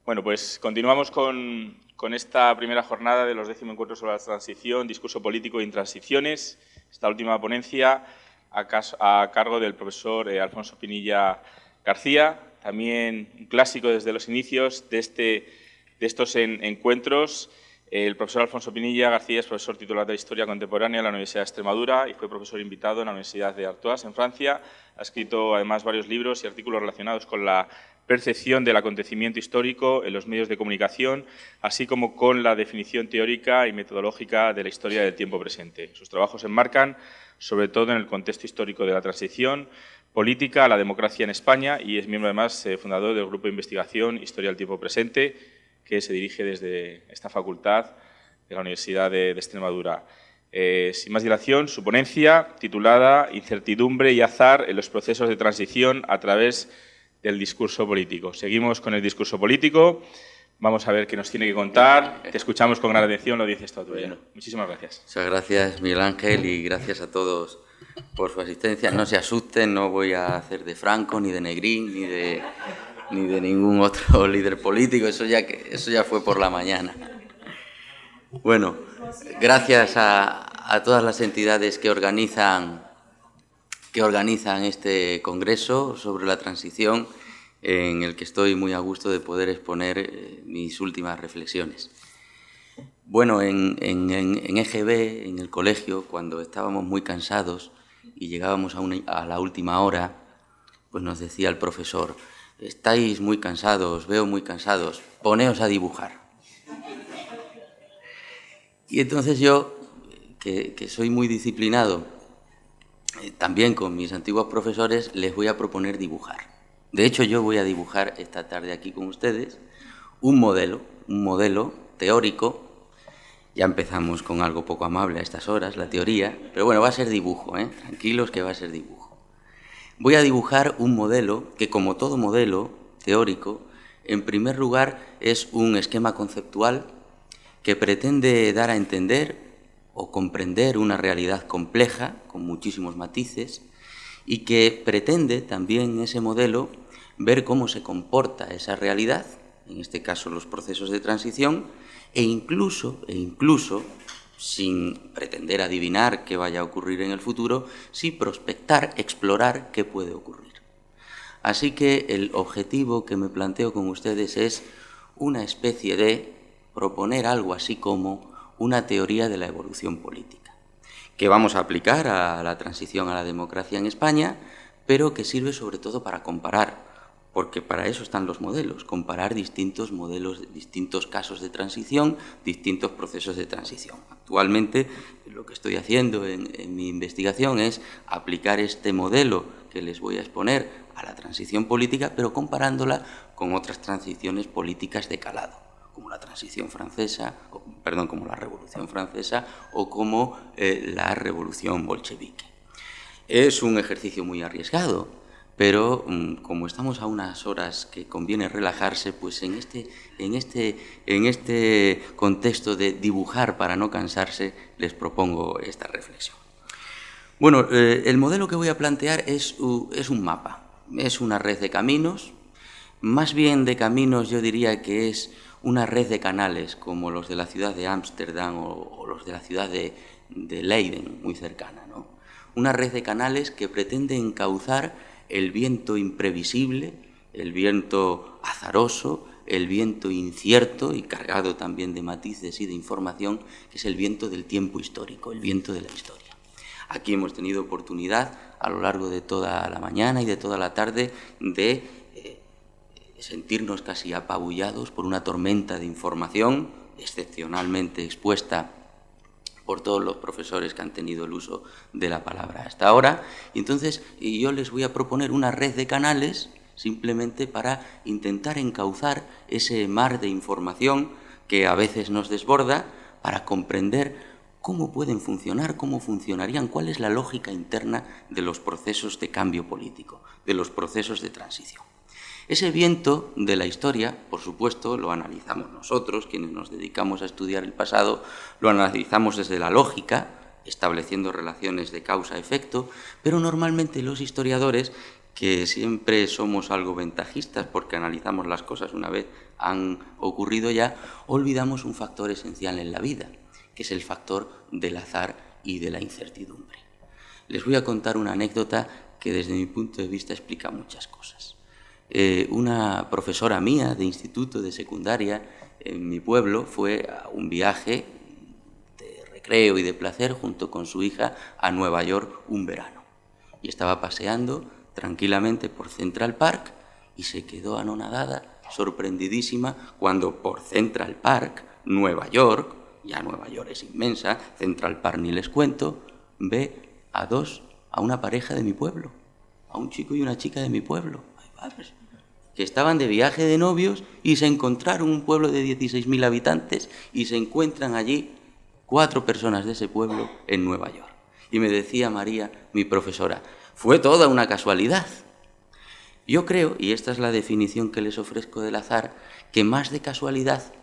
Bueno, pues continuamos con esta primera jornada de los 10º encuentros sobre la transición, discurso político y intransiciones. Esta última ponencia a cargo del profesor Alfonso Pinilla García, también un clásico desde los inicios de estos encuentros. El profesor Alfonso Pinilla García es profesor titular de Historia Contemporánea en la Universidad de Extremadura y fue profesor invitado en la Universidad de Artois, en Francia. Ha escrito además varios libros y artículos relacionados con la percepción del acontecimiento histórico en los medios de comunicación, así como con la definición teórica y metodológica de la historia del tiempo presente. Sus trabajos se enmarcan sobre todo en el contexto histórico de la transición política a la democracia en España y es miembro además fundador del Grupo de Investigación Historia del Tiempo Presente, que se dirige desde esta facultad de la Universidad de Extremadura. Sin más dilación, su ponencia, titulada Incertidumbre y azar en los procesos de transición a través del discurso político. Seguimos con el discurso político. Vamos a ver qué nos tiene que contar. Te escuchamos con gran atención, lo dices todo. Bueno, muchísimas gracias. Muchas gracias, Miguel Ángel, y gracias a todos por su asistencia. No se asusten, no voy a hacer de Franco, ni de Negrín, ni de ningún otro líder político. Eso ya fue por la mañana. Bueno, gracias a todas las entidades que organizan este congreso sobre la transición, en el que estoy muy a gusto de poder exponer mis últimas reflexiones. Bueno, en EGB, en el colegio, cuando estábamos muy cansados y llegábamos a la última hora, pues nos decía el profesor: estáis muy cansados, veo muy cansados, poneos a dibujar. Y entonces yo, que soy muy disciplinado, también con mis antiguos profesores, les voy a proponer dibujar. De hecho, yo voy a dibujar esta tarde aquí con ustedes un modelo teórico. Ya empezamos con algo poco amable a estas horas, la teoría, pero bueno, va a ser dibujo, tranquilos que va a ser dibujo. Voy a dibujar un modelo que, como todo modelo teórico, en primer lugar es un esquema conceptual que pretende dar a entender o comprender una realidad compleja, con muchísimos matices, y que pretende también ese modelo ver cómo se comporta esa realidad, en este caso los procesos de transición, e incluso, sin pretender adivinar qué vaya a ocurrir en el futuro, sí prospectar, explorar qué puede ocurrir. Así que el objetivo que me planteo con ustedes es una especie de proponer algo así como una teoría de la evolución política, que vamos a aplicar a la transición a la democracia en España, pero que sirve sobre todo para comparar, porque para eso están los modelos, comparar distintos modelos, distintos casos de transición, distintos procesos de transición. Actualmente lo que estoy haciendo en mi investigación es aplicar este modelo que les voy a exponer a la transición política, pero comparándola con otras transiciones políticas de calado, como la transición francesa, como la Revolución Francesa o como la Revolución Bolchevique. Es un ejercicio muy arriesgado, pero como estamos a unas horas que conviene relajarse, pues en este contexto de dibujar para no cansarse, les propongo esta reflexión. Bueno, el modelo que voy a plantear es un mapa, es una red de caminos, más bien de caminos yo diría que es una red de canales, como los de la ciudad de Ámsterdam o los de la ciudad de Leiden, muy cercana, ¿no? Una red de canales que pretende encauzar el viento imprevisible, el viento azaroso, el viento incierto y cargado también de matices y de información, que es el viento del tiempo histórico, el viento de la historia. Aquí hemos tenido oportunidad a lo largo de toda la mañana y de toda la tarde de sentirnos casi apabullados por una tormenta de información excepcionalmente expuesta por todos los profesores que han tenido el uso de la palabra hasta ahora. Y entonces yo les voy a proponer una red de canales simplemente para intentar encauzar ese mar de información que a veces nos desborda, para comprender cómo pueden funcionar, cómo funcionarían, cuál es la lógica interna de los procesos de cambio político, de los procesos de transición. Ese viento de la historia, por supuesto, lo analizamos nosotros, quienes nos dedicamos a estudiar el pasado, lo analizamos desde la lógica, estableciendo relaciones de causa-efecto, pero normalmente los historiadores que siempre somos algo ventajistas porque analizamos las cosas una vez han ocurrido ya, olvidamos un factor esencial en la vida, que es el factor del azar y de la incertidumbre. Les voy a contar una anécdota que desde mi punto de vista explica muchas cosas. Una profesora mía de instituto, de secundaria, en mi pueblo, fue a un viaje de recreo y de placer junto con su hija a Nueva York un verano. Y estaba paseando tranquilamente por Central Park y se quedó anonadada, sorprendidísima, cuando por Central Park, Nueva York, ya Nueva York es inmensa, Central Park ni les cuento, ve a una pareja de mi pueblo, a un chico y una chica de mi pueblo, que estaban de viaje de novios y se encontraron un pueblo de 16.000 habitantes y se encuentran allí 4 personas de ese pueblo en Nueva York. Y me decía María, mi profesora, fue toda una casualidad. Yo creo, y esta es la definición que les ofrezco del azar, que más que casualidad,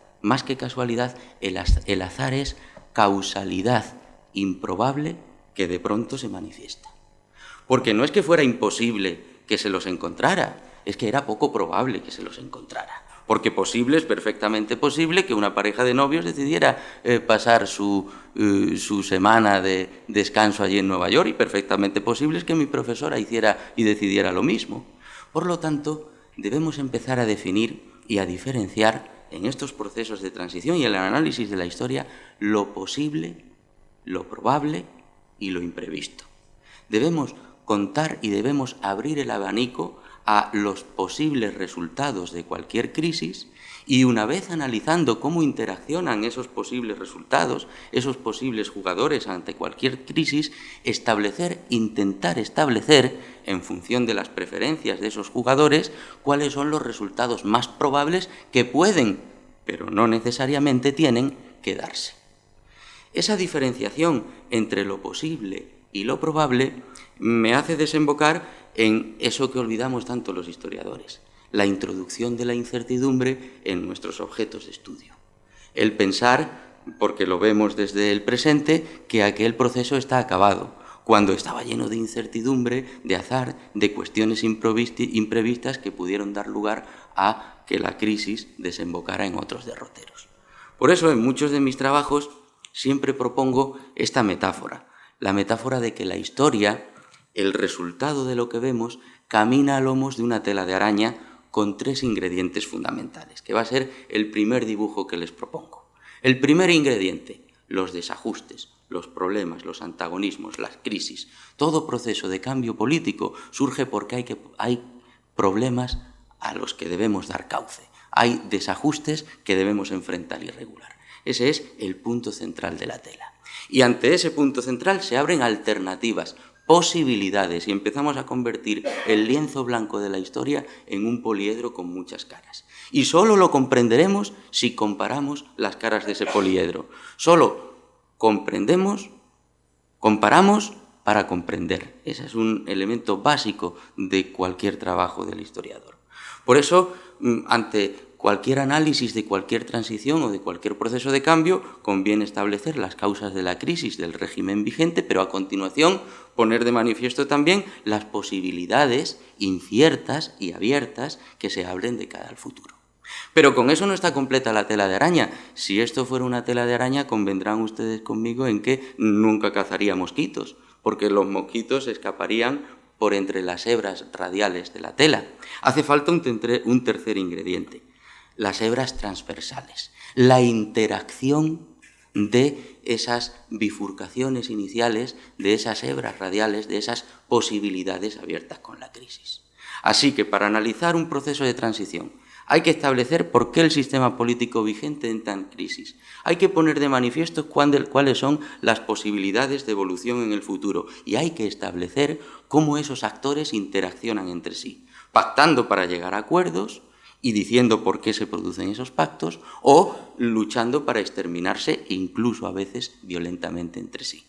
el azar es causalidad improbable que de pronto se manifiesta. Porque no es que fuera imposible que se los encontrara, es que era poco probable que se los encontrara. Porque posible, es perfectamente posible que una pareja de novios decidiera pasar su semana de descanso allí en Nueva York, y perfectamente posible es que mi profesora hiciera y decidiera lo mismo. Por lo tanto, debemos empezar a definir y a diferenciar en estos procesos de transición y en el análisis de la historia lo posible, lo probable y lo imprevisto. Debemos contar y debemos abrir el abanico a los posibles resultados de cualquier crisis, y una vez analizando cómo interaccionan esos posibles resultados, esos posibles jugadores ante cualquier crisis, intentar establecer, en función de las preferencias de esos jugadores, cuáles son los resultados más probables que pueden, pero no necesariamente tienen, que darse. Esa diferenciación entre lo posible y lo probable me hace desembocar en eso que olvidamos tanto los historiadores, la introducción de la incertidumbre en nuestros objetos de estudio. El pensar, porque lo vemos desde el presente, que aquel proceso está acabado, cuando estaba lleno de incertidumbre, de azar, de cuestiones imprevistas que pudieron dar lugar a que la crisis desembocara en otros derroteros. Por eso, en muchos de mis trabajos siempre propongo esta metáfora, la metáfora de que la historia, el resultado de lo que vemos, camina a lomos de una tela de araña con 3 ingredientes fundamentales, que va a ser el primer dibujo que les propongo. El primer ingrediente, los desajustes, los problemas, los antagonismos, las crisis. Todo proceso de cambio político surge porque hay problemas a los que debemos dar cauce. Hay desajustes que debemos enfrentar y regular. Ese es el punto central de la tela. Y ante ese punto central se abren alternativas, posibilidades, y empezamos a convertir el lienzo blanco de la historia en un poliedro con muchas caras. Y solo lo comprenderemos si comparamos las caras de ese poliedro. Solo comparamos para comprender. Ese es un elemento básico de cualquier trabajo del historiador. Por eso, ante cualquier análisis de cualquier transición o de cualquier proceso de cambio, conviene establecer las causas de la crisis del régimen vigente, pero a continuación poner de manifiesto también las posibilidades inciertas y abiertas que se abren de cara al futuro. Pero con eso no está completa la tela de araña. Si esto fuera una tela de araña, convendrán ustedes conmigo en que nunca cazaría mosquitos, porque los mosquitos escaparían por entre las hebras radiales de la tela. Hace falta un tercer ingrediente: las hebras transversales, la interacción de esas bifurcaciones iniciales, de esas hebras radiales, de esas posibilidades abiertas con la crisis. Así que para analizar un proceso de transición hay que establecer por qué el sistema político vigente entra en crisis. Hay que poner de manifiesto cuáles son las posibilidades de evolución en el futuro, y hay que establecer cómo esos actores interaccionan entre sí, pactando para llegar a acuerdos y diciendo por qué se producen esos pactos, o luchando para exterminarse, incluso a veces violentamente entre sí.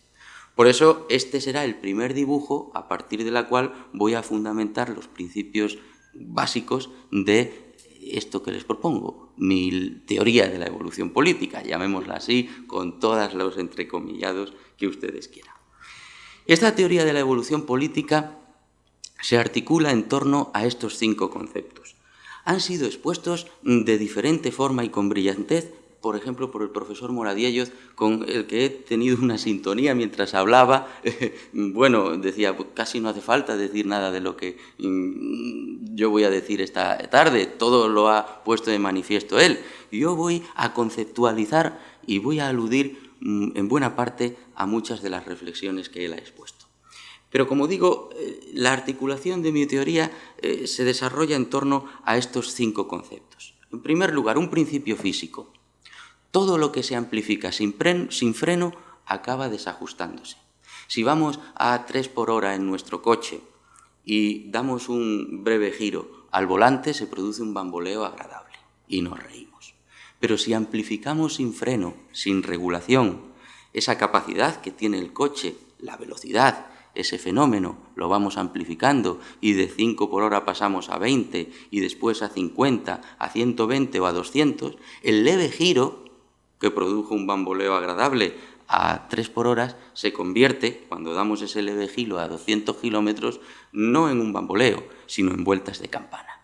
Por eso este será el primer dibujo a partir de la cual voy a fundamentar los principios básicos de esto que les propongo, mi teoría de la evolución política, llamémosla así, con todos los entrecomillados que ustedes quieran. Esta teoría de la evolución política se articula en torno a estos 5 conceptos. Han sido expuestos de diferente forma y con brillantez, por ejemplo, por el profesor Moradiellos, con el que he tenido una sintonía mientras hablaba. Bueno, decía, pues casi no hace falta decir nada de lo que yo voy a decir esta tarde, todo lo ha puesto de manifiesto él. Yo voy a conceptualizar y voy a aludir en buena parte a muchas de las reflexiones que él ha expuesto. Pero, como digo, la articulación de mi teoría se desarrolla en torno a estos 5 conceptos. En primer lugar, un principio físico. Todo lo que se amplifica sin freno acaba desajustándose. Si vamos a 3 por hora en nuestro coche y damos un breve giro al volante, se produce un bamboleo agradable y nos reímos. Pero si amplificamos sin freno, sin regulación, esa capacidad que tiene el coche, la velocidad, ese fenómeno lo vamos amplificando y de 5 por hora pasamos a 20 y después a 50, a 120 o a 200, el leve giro que produjo un bamboleo agradable a 3 por hora se convierte, cuando damos ese leve giro a 200 kilómetros, no en un bamboleo, sino en vueltas de campana.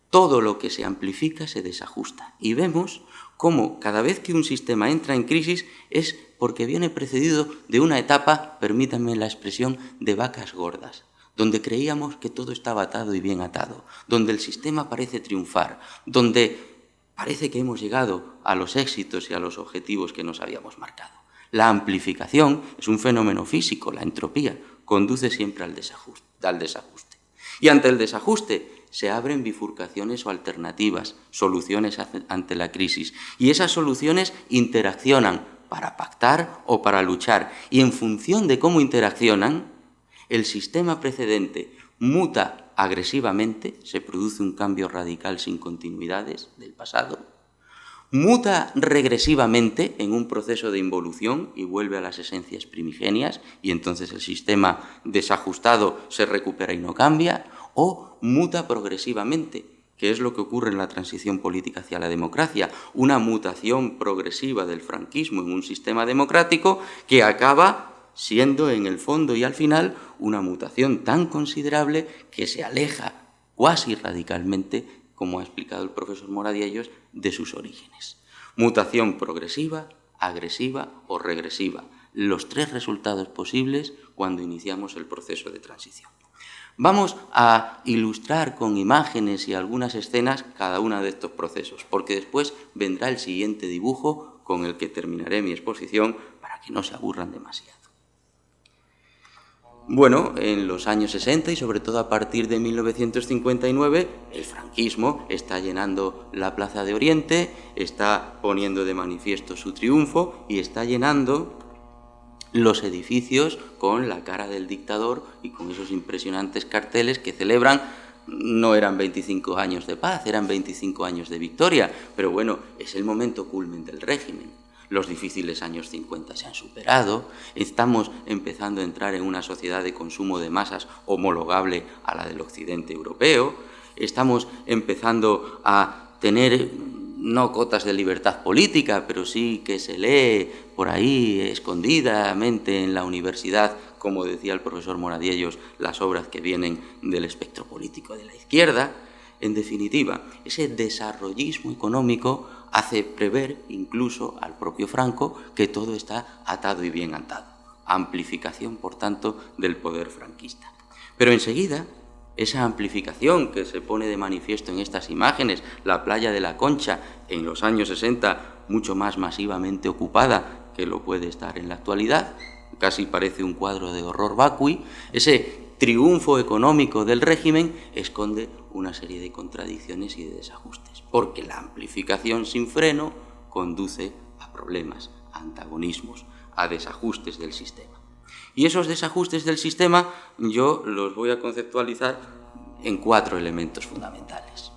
Todo lo que se amplifica se desajusta y vemos cómo cada vez que un sistema entra en crisis es porque viene precedido de una etapa, permítanme la expresión, de vacas gordas, donde creíamos que todo estaba atado y bien atado, donde el sistema parece triunfar, donde parece que hemos llegado a los éxitos y a los objetivos que nos habíamos marcado. La amplificación es un fenómeno físico, la entropía, conduce siempre al desajuste. Y ante el desajuste se abren bifurcaciones o alternativas, soluciones ante la crisis. Y esas soluciones interaccionan para pactar o para luchar. Y en función de cómo interaccionan, el sistema precedente muta agresivamente, se produce un cambio radical sin continuidades del pasado, muta regresivamente en un proceso de involución y vuelve a las esencias primigenias y entonces el sistema desajustado se recupera y no cambia, o muta progresivamente, que es lo que ocurre en la transición política hacia la democracia, una mutación progresiva del franquismo en un sistema democrático que acaba siendo en el fondo y al final una mutación tan considerable que se aleja cuasi radicalmente, como ha explicado el profesor Moradiellos, de sus orígenes. Mutación progresiva, agresiva o regresiva, los 3 resultados posibles cuando iniciamos el proceso de transición. Vamos a ilustrar con imágenes y algunas escenas cada uno de estos procesos, porque después vendrá el siguiente dibujo con el que terminaré mi exposición para que no se aburran demasiado. Bueno, en los años 60 y sobre todo a partir de 1959, el franquismo está llenando la Plaza de Oriente, está poniendo de manifiesto su triunfo y está llenando los edificios con la cara del dictador y con esos impresionantes carteles que celebran, no eran 25 años de paz, eran 25 años de victoria, pero bueno, es el momento culmen del régimen. Los difíciles años 50 se han superado, estamos empezando a entrar en una sociedad de consumo de masas homologable a la del occidente europeo, estamos empezando a tener no cotas de libertad política, pero sí que se lee por ahí escondidamente en la universidad, como decía el profesor Moradiellos, las obras que vienen del espectro político de la izquierda. En definitiva, ese desarrollismo económico hace prever incluso al propio Franco que todo está atado y bien atado. Amplificación, por tanto, del poder franquista. Pero enseguida, esa amplificación que se pone de manifiesto en estas imágenes, la playa de la Concha, en los años 60, mucho más masivamente ocupada que lo puede estar en la actualidad, casi parece un cuadro de horror vacui, ese triunfo económico del régimen esconde una serie de contradicciones y de desajustes, porque la amplificación sin freno conduce a problemas, a antagonismos, a desajustes del sistema. Y esos desajustes del sistema yo los voy a conceptualizar en 4 elementos fundamentales.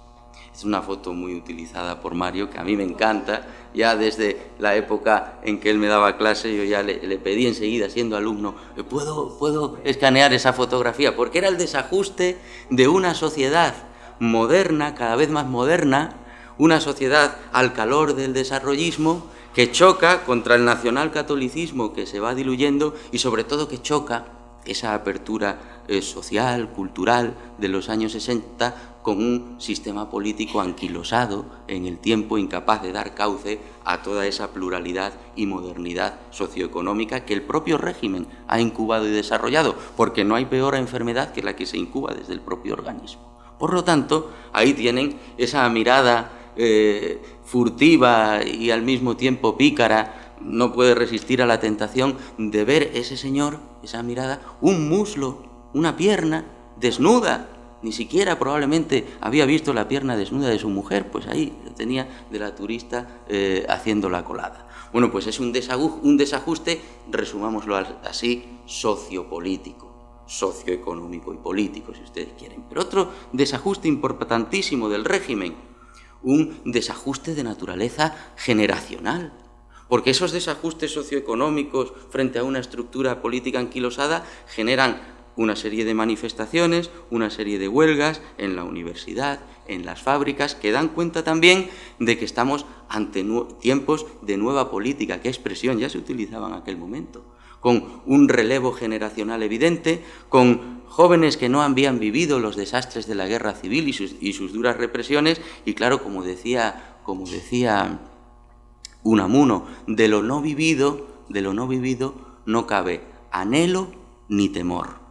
Es una foto muy utilizada por Mario, que a mí me encanta. Ya desde la época en que él me daba clase, yo ya le pedí enseguida, siendo alumno, ¿puedo escanear esa fotografía? Porque era el desajuste de una sociedad moderna, cada vez más moderna, una sociedad al calor del desarrollismo, que choca contra el nacionalcatolicismo que se va diluyendo y sobre todo que choca esa apertura social, cultural de los años 60 con un sistema político anquilosado en el tiempo, incapaz de dar cauce a toda esa pluralidad y modernidad socioeconómica que el propio régimen ha incubado y desarrollado, porque no hay peor enfermedad que la que se incuba desde el propio organismo. Por lo tanto, ahí tienen esa mirada furtiva y al mismo tiempo pícara. No puede resistir a la tentación de ver ese señor, esa mirada, un muslo, una pierna desnuda. Ni siquiera probablemente había visto la pierna desnuda de su mujer, pues ahí lo tenía de la turista haciendo la colada. Bueno, pues es un desajuste, resumámoslo así, sociopolítico, socioeconómico y político, si ustedes quieren. Pero otro desajuste importantísimo del régimen, un desajuste de naturaleza generacional. Porque esos desajustes socioeconómicos frente a una estructura política anquilosada generan una serie de manifestaciones, una serie de huelgas en la universidad, en las fábricas, que dan cuenta también de que estamos ante tiempos de nueva política. ¿Qué expresión ya se utilizaba en aquel momento? Con un relevo generacional evidente, con jóvenes que no habían vivido los desastres de la guerra civil y sus duras represiones, y claro, como decía Unamuno, de lo no vivido no cabe anhelo ni temor.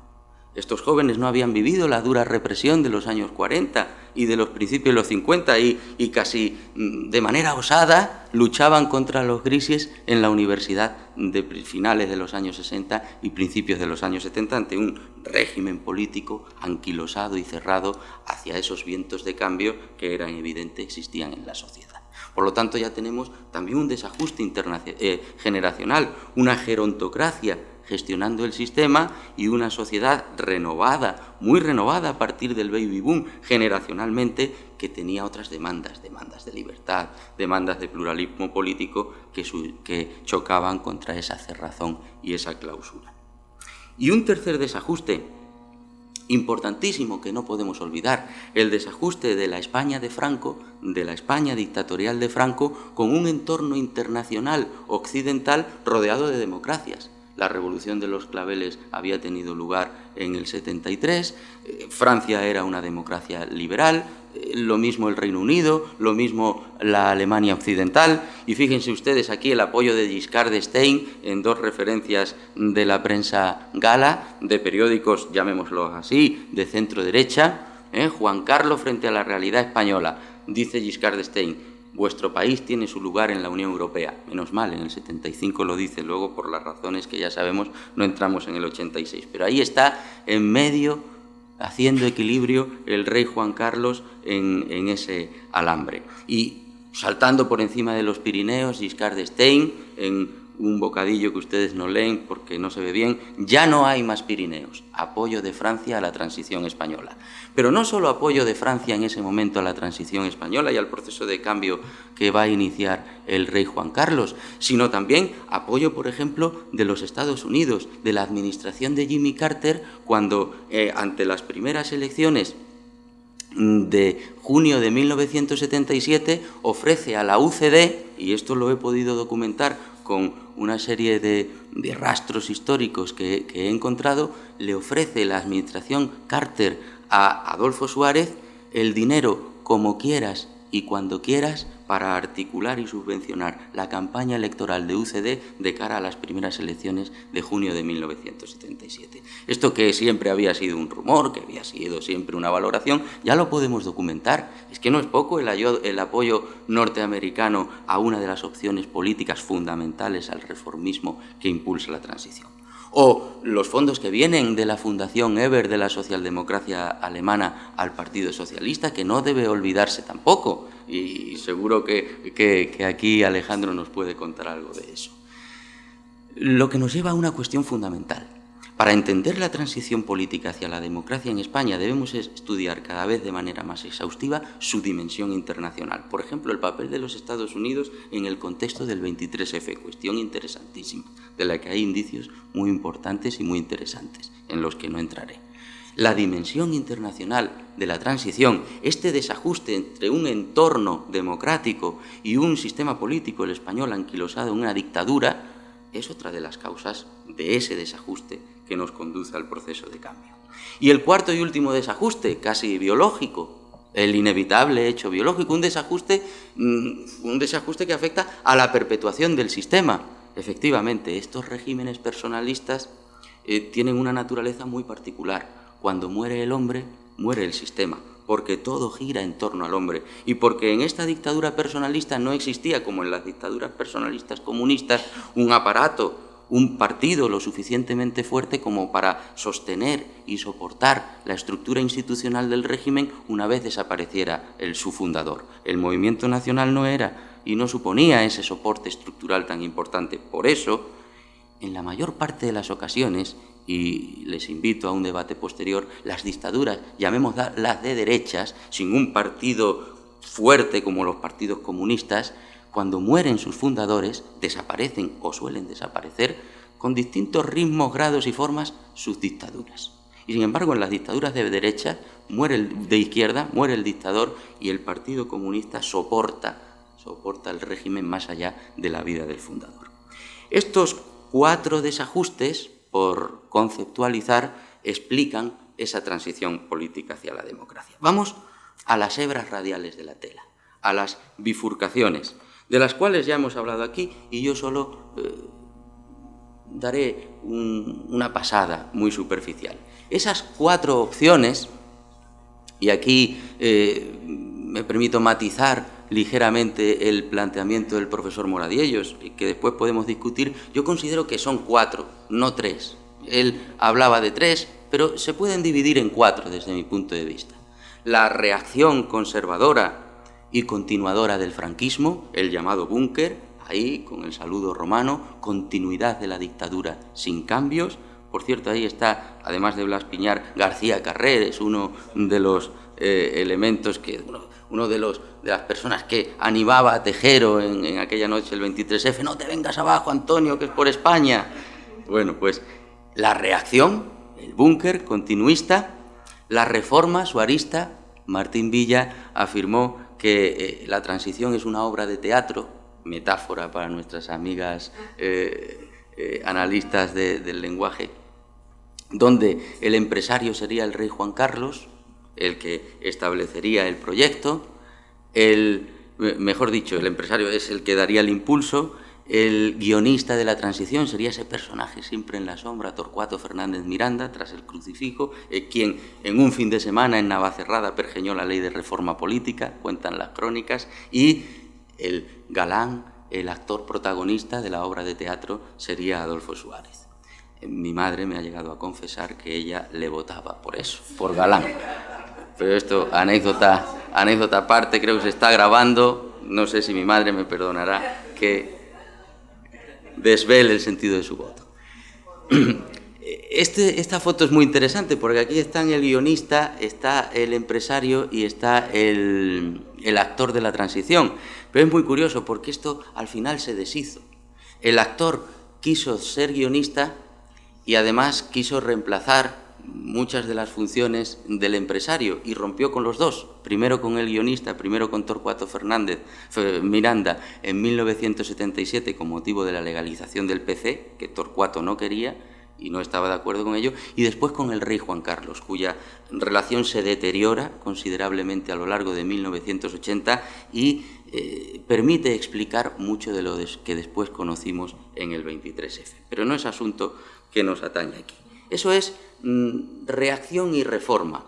Estos jóvenes no habían vivido la dura represión de los años 40 y de los principios de los 50 y casi de manera osada luchaban contra los grises en la universidad de finales de los años 60 y principios de los años 70 ante un régimen político anquilosado y cerrado hacia esos vientos de cambio que eran evidentes, existían en la sociedad. Por lo tanto, ya tenemos también un desajuste generacional, una gerontocracia gestionando el sistema y una sociedad renovada, muy renovada a partir del baby boom, generacionalmente, que tenía otras demandas de libertad, demandas de pluralismo político que chocaban contra esa cerrazón y esa clausura. Y un tercer desajuste importantísimo que no podemos olvidar, el desajuste de la España de Franco, de la España dictatorial de Franco, con un entorno internacional occidental rodeado de democracias. La revolución de los claveles había tenido lugar en el 73, Francia era una democracia liberal, lo mismo el Reino Unido, lo mismo la Alemania occidental, y fíjense ustedes aquí el apoyo de Giscard d'Estaing en dos referencias de la prensa gala, de periódicos, llamémoslos así, de centro derecha, Juan Carlos frente a la realidad española, dice Giscard d'Estaing: vuestro país tiene su lugar en la Unión Europea. Menos mal, en el 75 lo dice, luego por las razones que ya sabemos no entramos en el 86. Pero ahí está, en medio, haciendo equilibrio, el rey Juan Carlos en ese alambre. Y saltando por encima de los Pirineos, Giscard d'Estaing, en un bocadillo que ustedes no leen porque no se ve bien, ya no hay más Pirineos, apoyo de Francia a la transición española. Pero no solo apoyo de Francia en ese momento a la transición española y al proceso de cambio que va a iniciar el rey Juan Carlos, sino también apoyo, por ejemplo, de los Estados Unidos, de la administración de Jimmy Carter, cuando ante las primeras elecciones de junio de 1977 ofrece a la UCD, y esto lo he podido documentar con una serie de rastros históricos que he encontrado, le ofrece la administración Carter a Adolfo Suárez el dinero como quieras y cuando quieras para articular y subvencionar la campaña electoral de UCD de cara a las primeras elecciones de junio de 1977. Esto que siempre había sido un rumor, que había sido siempre una valoración, ya lo podemos documentar. Es que no es poco el apoyo norteamericano a una de las opciones políticas fundamentales al reformismo que impulsa la transición. O los fondos que vienen de la Fundación Eber de la socialdemocracia alemana al Partido Socialista, que no debe olvidarse tampoco, y seguro que aquí Alejandro nos puede contar algo de eso. Lo que nos lleva a una cuestión fundamental. Para entender la transición política hacia la democracia en España debemos estudiar cada vez de manera más exhaustiva su dimensión internacional. Por ejemplo, el papel de los Estados Unidos en el contexto del 23F, cuestión interesantísima, de la que hay indicios muy importantes y muy interesantes, en los que no entraré. La dimensión internacional de la transición, este desajuste entre un entorno democrático y un sistema político, el español, anquilosado en una dictadura, es otra de las causas de ese desajuste que nos conduce al proceso de cambio. Y el cuarto y último desajuste, casi biológico, el inevitable hecho biológico, un desajuste que afecta a la perpetuación del sistema. Efectivamente, estos regímenes personalistas tienen una naturaleza muy particular. Cuando muere el hombre, muere el sistema, porque todo gira en torno al hombre y porque en esta dictadura personalista no existía, como en las dictaduras personalistas comunistas, un aparato, un partido lo suficientemente fuerte como para sostener y soportar la estructura institucional del régimen una vez desapareciera su fundador. El movimiento nacional no era y no suponía ese soporte estructural tan importante. Por eso, en la mayor parte de las ocasiones, y les invito a un debate posterior, las dictaduras, llamémoslas de derechas, sin un partido fuerte como los partidos comunistas, cuando mueren sus fundadores, desaparecen o suelen desaparecer con distintos ritmos, grados y formas sus dictaduras. Y sin embargo, en las dictaduras de derecha, de izquierda, muere el dictador y el Partido Comunista soporta el régimen más allá de la vida del fundador. Estos 4 desajustes, por conceptualizar, explican esa transición política hacia la democracia. Vamos a las hebras radiales de la tela, a las bifurcaciones, de las cuales ya hemos hablado aquí, y yo solo daré una pasada muy superficial. Esas 4 opciones, y aquí me permito matizar ligeramente el planteamiento del profesor Moradiellos, que después podemos discutir, yo considero que son 4, no 3. Él hablaba de 3, pero se pueden dividir en 4 desde mi punto de vista. La reacción conservadora y continuadora del franquismo, el llamado búnker, ahí con el saludo romano, continuidad de la dictadura sin cambios. Por cierto, ahí está, además de Blas Piñar, García Carrer, es uno de los elementos que... uno de las personas que animaba a Tejero en aquella noche, el 23F, no te vengas abajo, Antonio, que es por España. Bueno, pues la reacción, el búnker continuista, la reforma suarista. Martín Villa afirmó que la transición es una obra de teatro, metáfora para nuestras amigas analistas del lenguaje, donde el empresario sería el rey Juan Carlos, el que establecería el proyecto, mejor dicho, el empresario es el que daría el impulso, el guionista de la transición sería ese personaje siempre en la sombra, Torcuato Fernández Miranda, tras el crucifijo, quien en un fin de semana en Navacerrada pergeñó la ley de reforma política, cuentan las crónicas, y el galán, el actor protagonista de la obra de teatro sería Adolfo Suárez. Mi madre me ha llegado a confesar que ella le votaba por eso, por galán. Pero esto, anécdota aparte, creo que se está grabando, no sé si mi madre me perdonará que desvele el sentido de su voto. Esta foto es muy interesante porque aquí están el guionista, está el empresario y está el actor de la transición. Pero es muy curioso porque esto al final se deshizo. El actor quiso ser guionista y además quiso reemplazar muchas de las funciones del empresario y rompió con los dos, primero con el guionista, primero con Torcuato Fernández Miranda en 1977 con motivo de la legalización del PC, que Torcuato no quería y no estaba de acuerdo con ello, y después con el rey Juan Carlos, cuya relación se deteriora considerablemente a lo largo de 1980 y permite explicar mucho de lo que después conocimos en el 23F. Pero no es asunto que nos atañe aquí. Eso es reacción y reforma.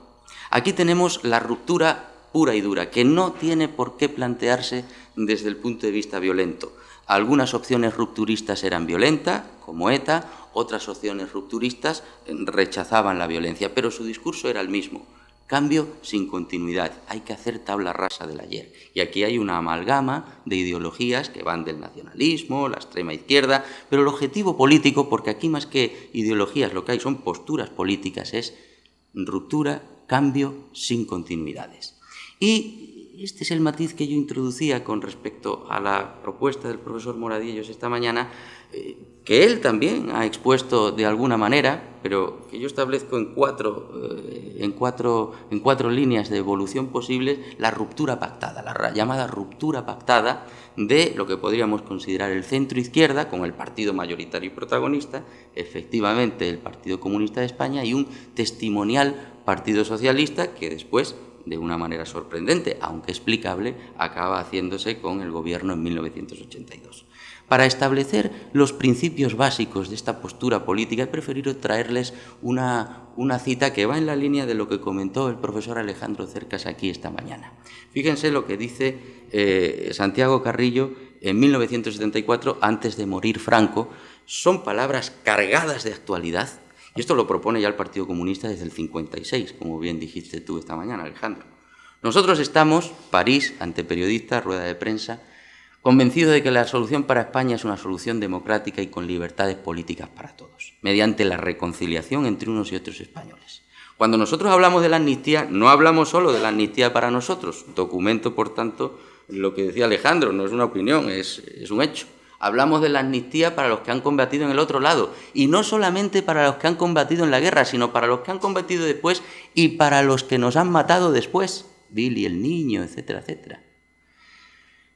Aquí tenemos la ruptura pura y dura, que no tiene por qué plantearse desde el punto de vista violento. Algunas opciones rupturistas eran violentas, como ETA, otras opciones rupturistas rechazaban la violencia, pero su discurso era el mismo. Cambio sin continuidad, hay que hacer tabla rasa del ayer. Y aquí hay una amalgama de ideologías que van del nacionalismo, la extrema izquierda, pero el objetivo político, porque aquí más que ideologías lo que hay son posturas políticas, es ruptura, cambio sin continuidades. Y este es el matiz que yo introducía con respecto a la propuesta del profesor Moradiellos esta mañana, que él también ha expuesto de alguna manera, pero que yo establezco en cuatro líneas de evolución posibles la ruptura pactada, la llamada ruptura pactada de lo que podríamos considerar el centro-izquierda, con el partido mayoritario y protagonista, efectivamente el Partido Comunista de España, y un testimonial Partido Socialista que después, de una manera sorprendente, aunque explicable, acaba haciéndose con el gobierno en 1982. Para establecer los principios básicos de esta postura política, he preferido traerles una cita que va en la línea de lo que comentó el profesor Alejandro Cercas aquí esta mañana. Fíjense lo que dice Santiago Carrillo en 1974, antes de morir Franco. Son palabras cargadas de actualidad, y esto lo propone ya el Partido Comunista desde el 56, como bien dijiste tú esta mañana, Alejandro. Nosotros estamos, París, ante periodistas, rueda de prensa, convencido de que la solución para España es una solución democrática y con libertades políticas para todos, mediante la reconciliación entre unos y otros españoles. Cuando nosotros hablamos de la amnistía, no hablamos solo de la amnistía para nosotros. Documento, por tanto, lo que decía Alejandro, no es una opinión, es un hecho. Hablamos de la amnistía para los que han combatido en el otro lado, y no solamente para los que han combatido en la guerra, sino para los que han combatido después y para los que nos han matado después, Billy el niño, etcétera, etcétera.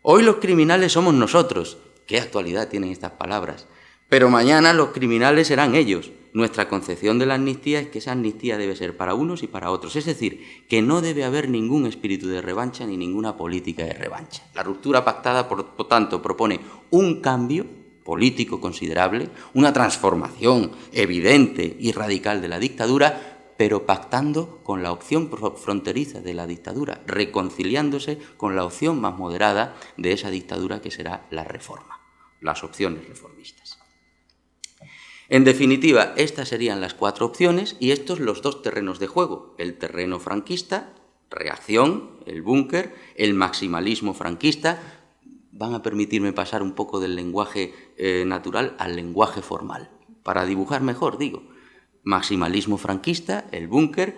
Hoy los criminales somos nosotros. ¿Qué actualidad tienen estas palabras? Pero mañana los criminales serán ellos. Nuestra concepción de la amnistía es que esa amnistía debe ser para unos y para otros. Es decir, que no debe haber ningún espíritu de revancha ni ninguna política de revancha. La ruptura pactada, por tanto, propone un cambio político considerable, una transformación evidente y radical de la dictadura, pero pactando con la opción fronteriza de la dictadura, reconciliándose con la opción más moderada de esa dictadura, que será la reforma, las opciones reformistas. En definitiva, estas serían las cuatro opciones y estos los dos terrenos de juego: el terreno franquista, reacción, el búnker, el maximalismo franquista. Van a permitirme pasar un poco del lenguaje natural al lenguaje formal, para dibujar mejor, digo. Maximalismo franquista, el búnker,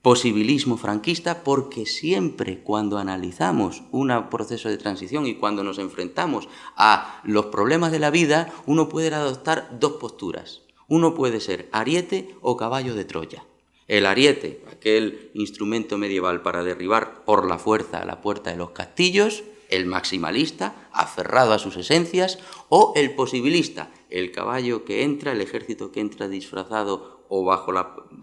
posibilismo franquista, porque siempre cuando analizamos un proceso de transición y cuando nos enfrentamos a los problemas de la vida, uno puede adoptar dos posturas. Uno puede ser ariete o caballo de Troya. El ariete, aquel instrumento medieval para derribar por la fuerza la puerta de los castillos; el maximalista, aferrado a sus esencias; o el posibilista, el caballo que entra, el ejército que entra disfrazado o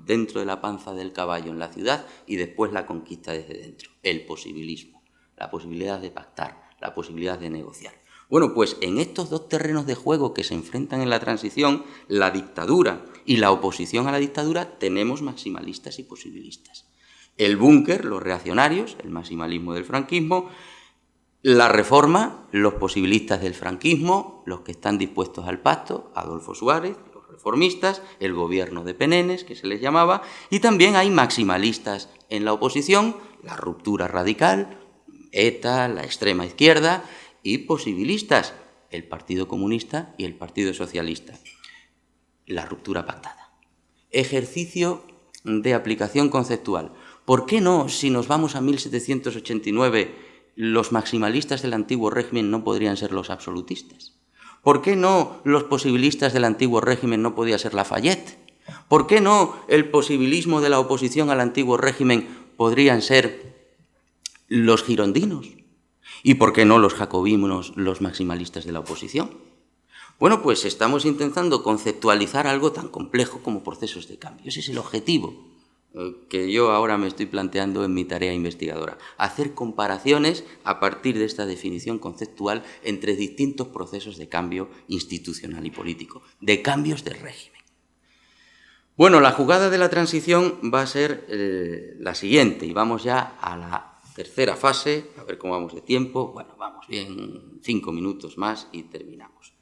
dentro de la panza del caballo en la ciudad, y después la conquista desde dentro. El posibilismo, la posibilidad de pactar, la posibilidad de negociar. Bueno, pues en estos dos terrenos de juego que se enfrentan en la transición, la dictadura y la oposición a la dictadura, tenemos maximalistas y posibilistas. El búnker, los reaccionarios, el maximalismo del franquismo; la reforma, los posibilistas del franquismo, los que están dispuestos al pacto, Adolfo Suárez, los reformistas, el gobierno de Penénes, que se les llamaba, y también hay maximalistas en la oposición, la ruptura radical, ETA, la extrema izquierda, y posibilistas, el Partido Comunista y el Partido Socialista. La ruptura pactada. Ejercicio de aplicación conceptual. ¿Por qué no, si nos vamos a 1789, los maximalistas del antiguo régimen no podrían ser los absolutistas? ¿Por qué no los posibilistas del antiguo régimen no podía ser Lafayette? ¿Por qué no el posibilismo de la oposición al antiguo régimen podrían ser los girondinos? ¿Y por qué no los jacobinos, los maximalistas de la oposición? Bueno, pues estamos intentando conceptualizar algo tan complejo como procesos de cambio. Ese es el objetivo que yo ahora me estoy planteando en mi tarea investigadora. Hacer comparaciones a partir de esta definición conceptual entre distintos procesos de cambio institucional y político, de cambios de régimen. Bueno, la jugada de la transición va a ser la siguiente, y vamos ya a la tercera fase, a ver cómo vamos de tiempo. Bueno, vamos bien, 5 minutos más y terminamos.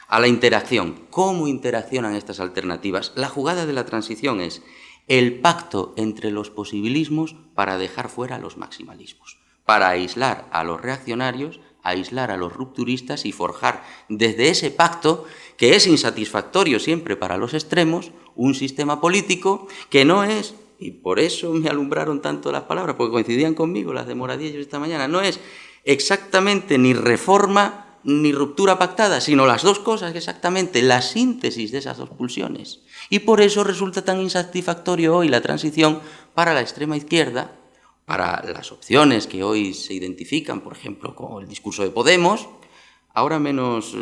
A la interacción. ¿Cómo interaccionan estas alternativas? La jugada de la transición es el pacto entre los posibilismos para dejar fuera a los maximalismos, para aislar a los reaccionarios, aislar a los rupturistas y forjar desde ese pacto, que es insatisfactorio siempre para los extremos, un sistema político que no es, y por eso me alumbraron tanto las palabras, porque coincidían conmigo las de Moradiellos esta mañana, no es exactamente ni reforma ni ruptura pactada, sino las dos cosas exactamente, la síntesis de esas dos pulsiones. Y por eso resulta tan insatisfactorio hoy la transición para la extrema izquierda, para las opciones que hoy se identifican, por ejemplo, con el discurso de Podemos, ahora menos,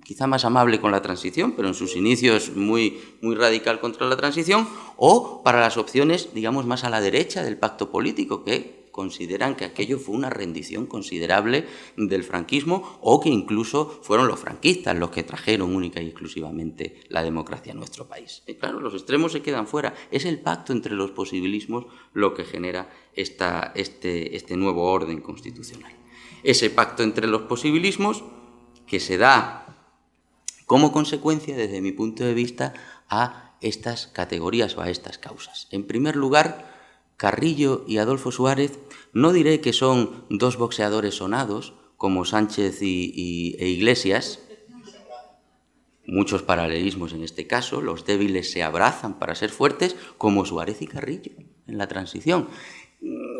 quizá más amable con la transición, pero en sus inicios muy radical contra la transición, o para las opciones, digamos, más a la derecha del pacto político, que consideran que aquello fue una rendición considerable del franquismo o que incluso fueron los franquistas los que trajeron única y exclusivamente la democracia a nuestro país. Y claro, los extremos se quedan fuera. Es el pacto entre los posibilismos lo que genera este nuevo orden constitucional. Ese pacto entre los posibilismos que se da como consecuencia, desde mi punto de vista, a estas categorías o a estas causas. En primer lugar, Carrillo y Adolfo Suárez no diré que son dos boxeadores sonados, como Sánchez e Iglesias, muchos paralelismos en este caso, los débiles se abrazan para ser fuertes, como Suárez y Carrillo en la transición.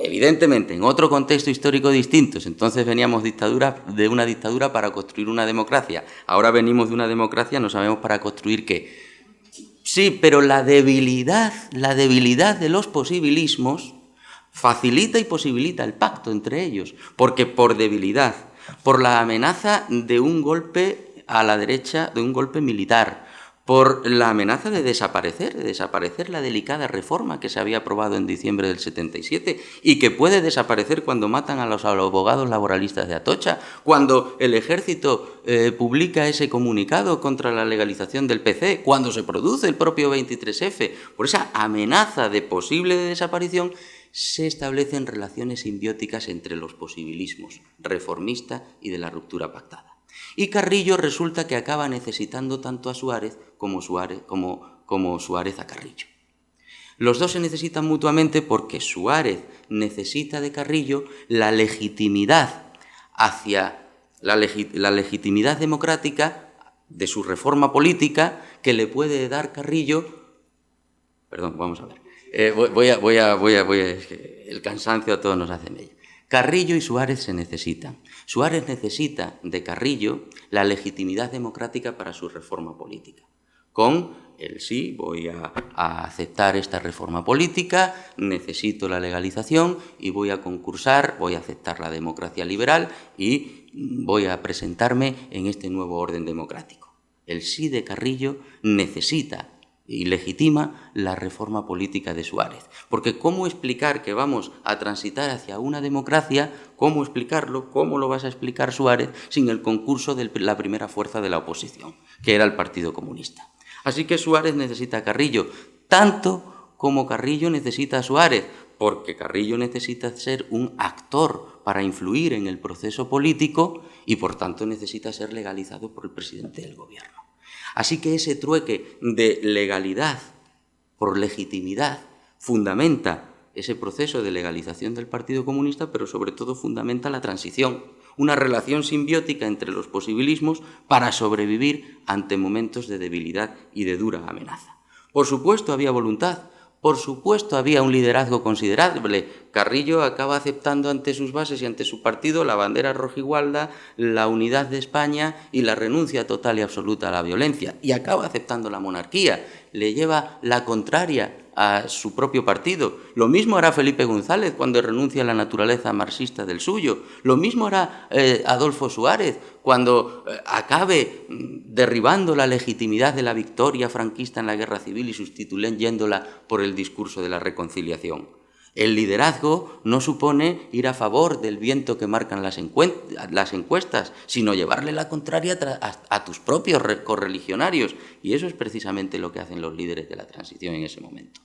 Evidentemente, en otro contexto histórico distinto, entonces veníamos de una dictadura para construir una democracia, ahora venimos de una democracia, no sabemos para construir qué. Sí, pero la debilidad de los posibilismos facilita y posibilita el pacto entre ellos, porque por debilidad, por la amenaza de un golpe a la derecha, de un golpe militar, por la amenaza de desaparecer la delicada reforma que se había aprobado en diciembre del 77 y que puede desaparecer cuando matan a los abogados laboralistas de Atocha, cuando el ejército publica ese comunicado contra la legalización del PC, cuando se produce el propio 23F, por esa amenaza de posible desaparición, se establecen relaciones simbióticas entre los posibilismos reformista y de la ruptura pactada. Y Carrillo resulta que acaba necesitando tanto a Suárez como Suárez a Carrillo. Los dos se necesitan mutuamente porque Suárez necesita de Carrillo la legitimidad hacia la legitimidad democrática de su reforma política que le puede dar Carrillo. Perdón, vamos a ver. El cansancio a todos nos hace mella. Carrillo y Suárez se necesitan. Suárez necesita de Carrillo la legitimidad democrática para su reforma política. Con el sí, voy a aceptar esta reforma política, necesito la legalización y voy a concursar, voy a aceptar la democracia liberal y voy a presentarme en este nuevo orden democrático. El sí de Carrillo necesita y legitima la reforma política de Suárez. Porque ¿cómo explicar que vamos a transitar hacia una democracia? ¿Cómo explicarlo? ¿Cómo lo vas a explicar, Suárez, sin el concurso de la primera fuerza de la oposición, que era el Partido Comunista? Así que Suárez necesita a Carrillo, tanto como Carrillo necesita a Suárez, porque Carrillo necesita ser un actor para influir en el proceso político y, por tanto, necesita ser legalizado por el presidente del gobierno. Así que ese trueque de legalidad por legitimidad fundamenta ese proceso de legalización del Partido Comunista, pero sobre todo fundamenta la transición, una relación simbiótica entre los posibilismos para sobrevivir ante momentos de debilidad y de dura amenaza. Por supuesto había voluntad, por supuesto había un liderazgo considerable. Carrillo acaba aceptando ante sus bases y ante su partido la bandera rojigualda, la unidad de España y la renuncia total y absoluta a la violencia. Y acaba aceptando la monarquía, le lleva la contraria a su propio partido. Lo mismo hará Felipe González cuando renuncia a la naturaleza marxista del suyo. Lo mismo hará Adolfo Suárez cuando acabe derribando la legitimidad de la victoria franquista en la guerra civil y sustituyéndola por el discurso de la reconciliación. El liderazgo no supone ir a favor del viento que marcan las encuestas, sino llevarle la contraria a tus propios correligionarios. Y eso es precisamente lo que hacen los líderes de la transición en ese momento.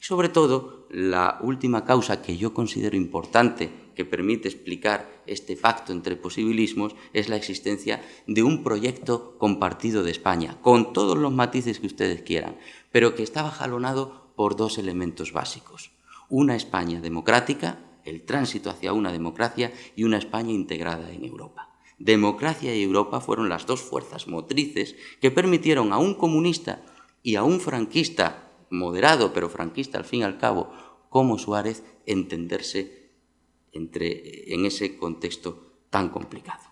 Y sobre todo, la última causa que yo considero importante que permite explicar este pacto entre posibilismos es la existencia de un proyecto compartido de España, con todos los matices que ustedes quieran, pero que estaba jalonado por dos elementos básicos. Una España democrática, el tránsito hacia una democracia, y una España integrada en Europa. Democracia y Europa fueron las dos fuerzas motrices que permitieron a un comunista y a un franquista, moderado pero franquista al fin y al cabo, como Suárez, entenderse en ese contexto tan complicado.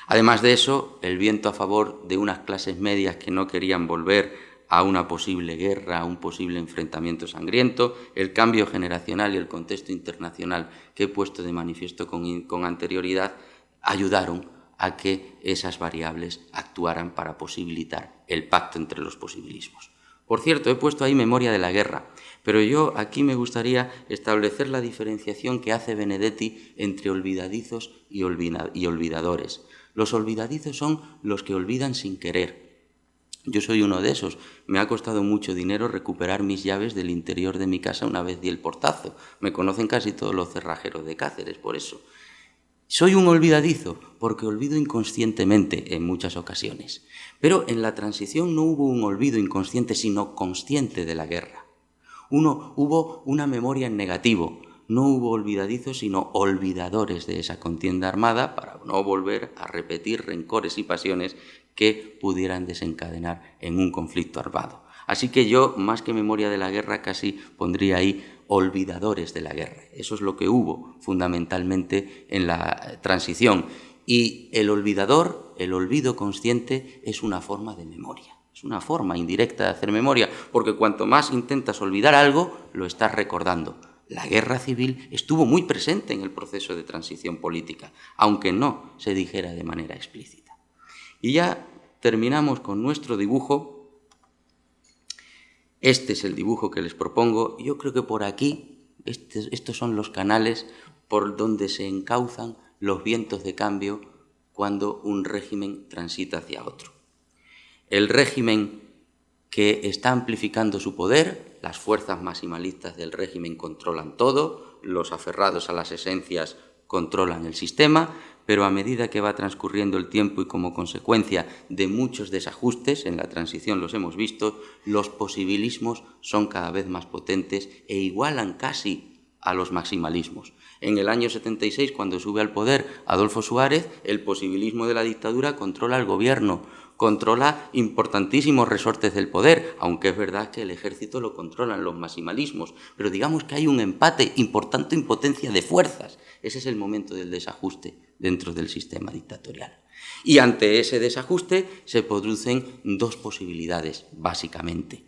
Además de eso, el viento a favor de unas clases medias que no querían volver a una posible guerra, a un posible enfrentamiento sangriento, el cambio generacional y el contexto internacional que he puesto de manifiesto con anterioridad, ayudaron a que esas variables actuaran para posibilitar el pacto entre los posibilismos. Por cierto, he puesto ahí memoria de la guerra, pero yo aquí me gustaría establecer la diferenciación que hace Benedetti entre olvidadizos y olvidadores. Los olvidadizos son los que olvidan sin querer. Yo soy uno de esos. Me ha costado mucho dinero recuperar mis llaves del interior de mi casa una vez di el portazo. Me conocen casi todos los cerrajeros de Cáceres, por eso. Soy un olvidadizo, porque olvido inconscientemente en muchas ocasiones. Pero en la transición no hubo un olvido inconsciente, sino consciente de la guerra. Hubo una memoria en negativo. No hubo olvidadizos, sino olvidadores de esa contienda armada para no volver a repetir rencores y pasiones que pudieran desencadenar en un conflicto armado. Así que yo, más que memoria de la guerra, casi pondría ahí olvidadores de la guerra. Eso es lo que hubo fundamentalmente en la transición. Y el olvidador, el olvido consciente, es una forma de memoria. Es una forma indirecta de hacer memoria, porque cuanto más intentas olvidar algo, lo estás recordando. La guerra civil estuvo muy presente en el proceso de transición política, aunque no se dijera de manera explícita. Y ya terminamos con nuestro dibujo. Este es el dibujo que les propongo. Yo creo que por aquí, estos son los canales por donde se encauzan los vientos de cambio cuando un régimen transita hacia otro. El régimen que está amplificando su poder, las fuerzas maximalistas del régimen controlan todo, los aferrados a las esencias controlan el sistema, pero a medida que va transcurriendo el tiempo y como consecuencia de muchos desajustes, en la transición los hemos visto, los posibilismos son cada vez más potentes e igualan casi a los maximalismos. En el año 76, cuando sube al poder Adolfo Suárez, el posibilismo de la dictadura controla el gobierno, controla importantísimos resortes del poder, aunque es verdad que el ejército lo controlan los maximalismos, pero digamos que hay un empate importante en potencia de fuerzas. Ese es el momento del desajuste dentro del sistema dictatorial. Y ante ese desajuste se producen dos posibilidades, básicamente.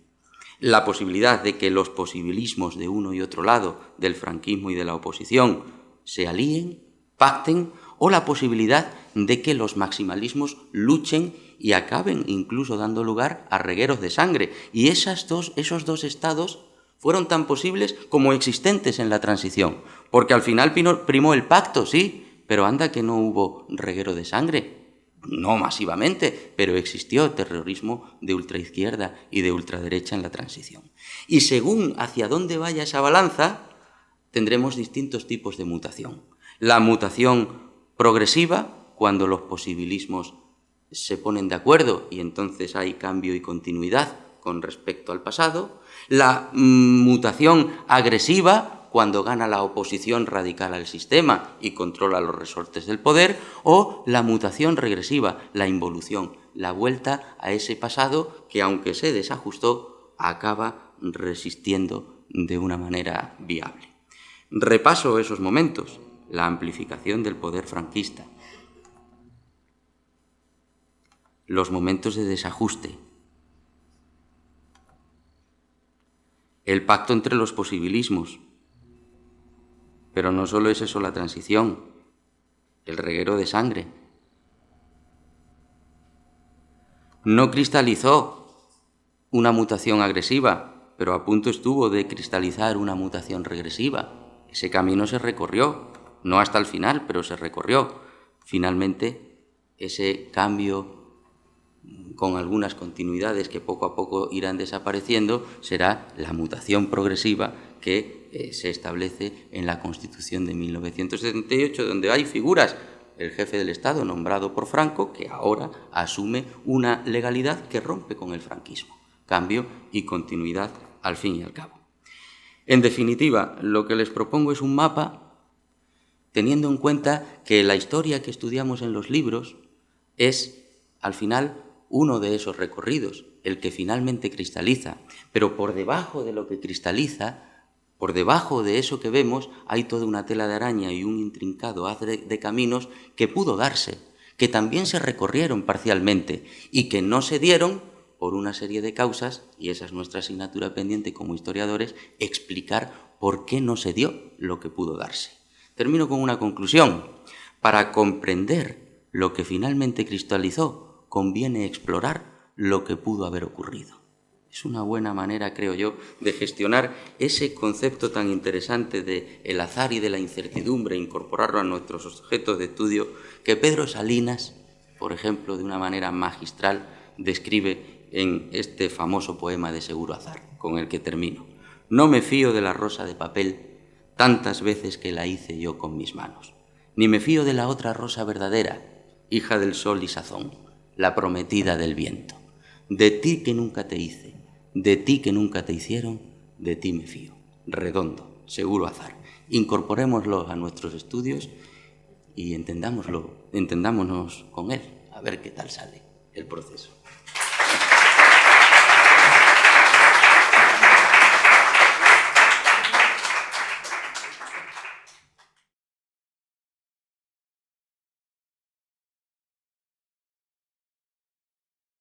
La posibilidad de que los posibilismos de uno y otro lado, del franquismo y de la oposición, se alíen, pacten, o la posibilidad de que los maximalismos luchen y acaben incluso dando lugar a regueros de sangre. Y esos dos estados fueron tan posibles como existentes en la transición, porque al final primó el pacto, sí, pero anda que no hubo reguero de sangre. No masivamente, pero existió terrorismo de ultraizquierda y de ultraderecha en la transición. Y según hacia dónde vaya esa balanza, tendremos distintos tipos de mutación. La mutación progresiva, cuando los posibilismos se ponen de acuerdo y entonces hay cambio y continuidad con respecto al pasado. La mutación agresiva, cuando gana la oposición radical al sistema y controla los resortes del poder, o la mutación regresiva, la involución, la vuelta a ese pasado que, aunque se desajustó, acaba resistiendo de una manera viable. Repaso esos momentos. La amplificación del poder franquista, los momentos de desajuste, el pacto entre los posibilismos, pero no solo es eso la transición, el reguero de sangre. No cristalizó una mutación agresiva, pero a punto estuvo de cristalizar una mutación regresiva. Ese camino se recorrió. No hasta el final, pero se recorrió. Finalmente, ese cambio con algunas continuidades que poco a poco irán desapareciendo será la mutación progresiva que se establece en la Constitución de 1978, donde hay figuras, el jefe del Estado nombrado por Franco, que ahora asume una legalidad que rompe con el franquismo. Cambio y continuidad al fin y al cabo. En definitiva, lo que les propongo es un mapa teniendo en cuenta que la historia que estudiamos en los libros es, al final, uno de esos recorridos, el que finalmente cristaliza. Pero por debajo de lo que cristaliza, por debajo de eso que vemos, hay toda una tela de araña y un intrincado haz de caminos que pudo darse, que también se recorrieron parcialmente y que no se dieron por una serie de causas, y esa es nuestra asignatura pendiente como historiadores, explicar por qué no se dio lo que pudo darse. Termino con una conclusión. Para comprender lo que finalmente cristalizó, conviene explorar lo que pudo haber ocurrido. Es una buena manera, creo yo, de gestionar ese concepto tan interesante de el azar y de la incertidumbre, incorporarlo a nuestros objetos de estudio, que Pedro Salinas, por ejemplo, de una manera magistral, describe en este famoso poema de Seguro Azar, con el que termino. No me fío de la rosa de papel tantas veces que la hice yo con mis manos, ni me fío de la otra rosa verdadera, hija del sol y sazón, la prometida del viento. De ti que nunca te hice, de ti que nunca te hicieron, de ti me fío. Redondo, Seguro Azar. Incorporémoslo a nuestros estudios y entendámonos con él, a ver qué tal sale el proceso.